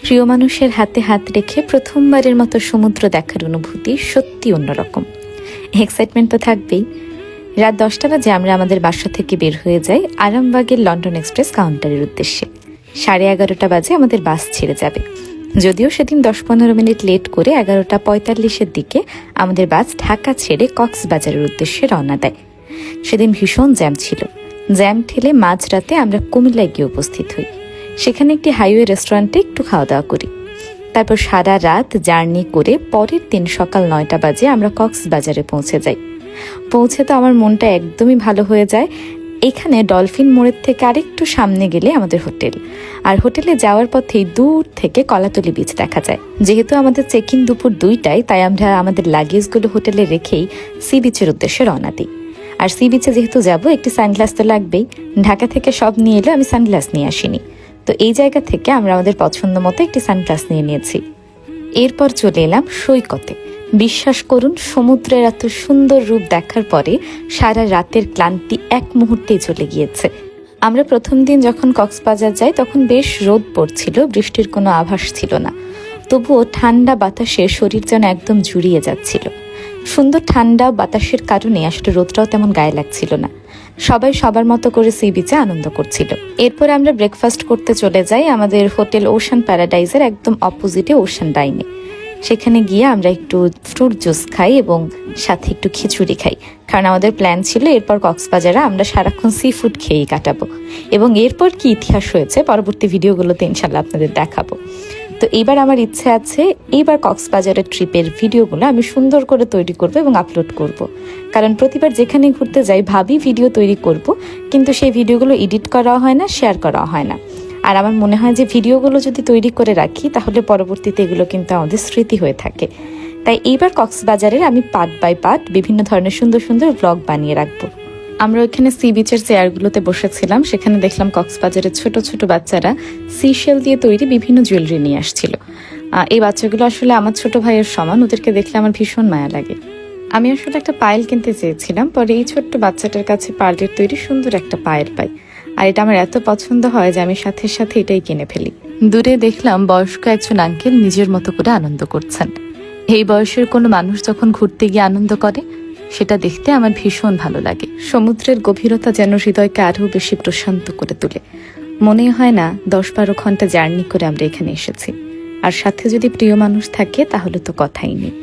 প্রিয় মানুষের হাতে হাত রেখে প্রথমবারের মতো সমুদ্র দেখার অনুভূতি সত্যি অন্যরকম। এক্সাইটমেন্ট তো থাকবেই। রাত 10টা বাজে আমরা আমাদের বাসা থেকে বের হয়ে যাই আরামবাগের লন্ডন এক্সপ্রেস কাউন্টারের উদ্দেশ্যে। 11:30 বাজে আমাদের বাস ছেড়ে যাবে। যদিও সেদিন 10-15 মিনিট লেট করে 11:45-এর দিকে আমাদের বাস ঢাকা ছেড়ে কক্সবাজারের উদ্দেশ্যে রওনা দেয়। সেদিন ভীষণ জ্যাম ছিল। জ্যাম ঠেলে মাঝরাতে আমরা কুমিল্লায় গিয়ে উপস্থিত হই। সেখানে একটি হাইওয়ে রেস্টুরেন্টে একটু খাওয়া দাওয়া করি। তারপর সারা রাত জার্নি করে পরের দিন সকাল 9টা বাজে আমরা কক্সবাজারে পৌঁছে যাই। পৌঁছে তো আমার মনটা একদমই ভালো হয়ে যায়। এখানে ডলফিন মোড়ের থেকে আরেকটু সামনে গেলে আমাদের হোটেল, আর হোটেলে যাওয়ার পথেই দূর থেকে কলাতলি বিচ দেখা যায়। যেহেতু আমাদের চেক ইন দুপুর 2টায়, তাই আমরা আমাদের লাগেজগুলো হোটেলে রেখেই সি বিচের উদ্দেশ্যে রওনা দিই। আর সি বিচে যেহেতু যাবো, একটি সানগ্লাস তো লাগবেই। ঢাকা থেকে সব নিয়ে এলেও আমি সানগ্লাস নিয়ে আসিনি, তো এই জায়গা থেকে আমরা আমাদের পছন্দ মতো একটি সানগ্লাস নিয়ে নিয়েছি। এরপর চলে এলাম সৈকতে। বিশ্বাস করুন, সমুদ্রের এত সুন্দর রূপ দেখার পরে সারা রাতের ক্লান্তি এক মুহূর্তেই চলে গিয়েছে। আমরা প্রথম দিন যখন কক্সবাজার যাই তখন বেশ রোদ পড়ছিল, বৃষ্টির কোনো আভাস ছিল না। তবুও ঠান্ডা বাতাসে শরীর যেন একদম জুড়িয়ে যাচ্ছিল। সুন্দর ঠান্ডা বাতাসের কারণে আসলে রোদটাও তেমন গায়ে লাগছিল না। সবাই সবার মতো করে সি বিচে আনন্দ করছিল। এরপর আমরা ব্রেকফাস্ট করতে চলে যাই আমাদের হোটেল ওশান প্যারাডাইজের একদম অপোজিটে ওশান ডাইনে। সেখানে গিয়ে আমরা একটু ফ্রুট জুস খাই এবং সাথে একটু খিচুড়ি খাই, কারণ আমাদের প্ল্যান ছিল এরপর কক্সবাজারে আমরা সারাক্ষণ সি ফুড খেয়েই কাটাবো। এবং এরপর কি ইতিহাস হয়েছে পরবর্তী ভিডিওগুলোতে ইনশাল্লাহ আপনাদের দেখাবো। তো এইবার আমার ইচ্ছে আছে এইবার কক্সবাজারের ট্রিপের ভিডিওগুলো আমি সুন্দর করে তৈরি করব এবং আপলোড করব। কারণ প্রতিবার যেখানে ঘুরতে যাই ভাবি ভিডিও তৈরি করব, কিন্তু সেই ভিডিওগুলো এডিট করা হয় না, শেয়ার করা হয় না। আর আমার মনে হয় যে ভিডিওগুলো যদি তৈরি করে রাখি তাহলে পরবর্তীতে এগুলো কিন্তু আমাদের স্মৃতি হয়ে থাকে। তাই এইবার কক্সবাজারের আমি পার্ট বাই পার্ট বিভিন্ন ধরনের সুন্দর সুন্দর ব্লগ বানিয়ে রাখবো। আমরা ওইখানে সি বিচের চেয়ারগুলোতে বসেছিলাম। সেখানে দেখলাম কক্সবাজারের ছোট ছোট বাচ্চারা সিশেল দিয়ে তৈরি বিভিন্ন জুয়েলারি নিয়ে আসছিল। এই বাচ্চাগুলো আসলে আমার ছোট ভাইয়ের সমান, ওদেরকে দেখলে আমার ভীষণ মায়া লাগে। আমি আসলে একটা পায়েল কিনতে চেয়েছিলাম, পরে এই ছোট্ট বাচ্চাটার কাছে পার্লের তৈরি সুন্দর একটা পায়েল পাই, আর এটা আমার এত পছন্দ হয় যে আমি সাথে সাথে এটাই কিনে ফেলি। দূরে দেখলাম বয়স্ক একজন আঙ্কেল নিজের মতো করে আনন্দ করছেন। এই বয়সের কোনো মানুষ যখন ঘুরতে গিয়ে আনন্দ করে সেটা দেখতে আমার ভীষণ ভালো লাগে। সমুদ্রের গভীরতা যেন হৃদয়কে আরও বেশি প্রশান্ত করে তোলে। মনে হয় না 10-12 ঘন্টা জার্নি করে আমরা এখানে এসেছি। আর সাথে যদি প্রিয় মানুষ থাকে তাহলে তো কথাই নেই।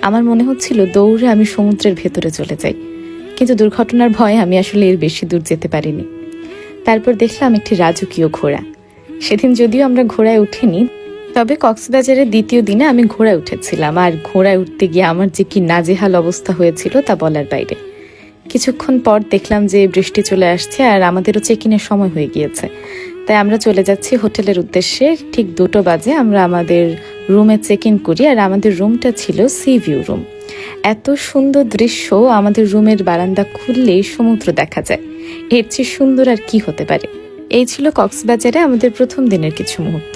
আমার মনে হচ্ছিল দৌড়ে আমি সমুদ্রের ভেতরে চলে যাই, কিন্তু দুর্ঘটনার ভয়ে আমি আসলে এর বেশি দূর যেতে পারিনি। তারপর দেখলাম একটি রাজকীয় ঘোড়া। সেদিন যদিও আমরা ঘোড়ায় উঠিনি, তবে কক্সবাজারের দ্বিতীয় দিনে আমি ঘোড়ায় উঠেছিলাম। আর ঘোড়ায় উঠতে গিয়ে আমার যে কি নাজেহাল অবস্থা হয়েছিল তা বলার বাইরে। কিছুক্ষণ পর দেখলাম যে বৃষ্টি চলে আসছে আর আমাদেরও চেক ইনের সময় হয়ে গিয়েছে। তাই আমরা চলে যাচ্ছি হোটেলের উদ্দেশ্যে। ঠিক 2টো বাজে আমরা আমাদের রুমে চেক ইন করি, আর আমাদের রুমটা ছিল সি ভিউ রুম। এত সুন্দর দৃশ্য, আমাদের রুমের বারান্দা খুললেই সমুদ্র দেখা যায়। এর চেয়ে সুন্দর আর কি হতে পারে। এই ছিল কক্সবাজারে আমাদের প্রথম দিনের কিছু মুহূর্ত।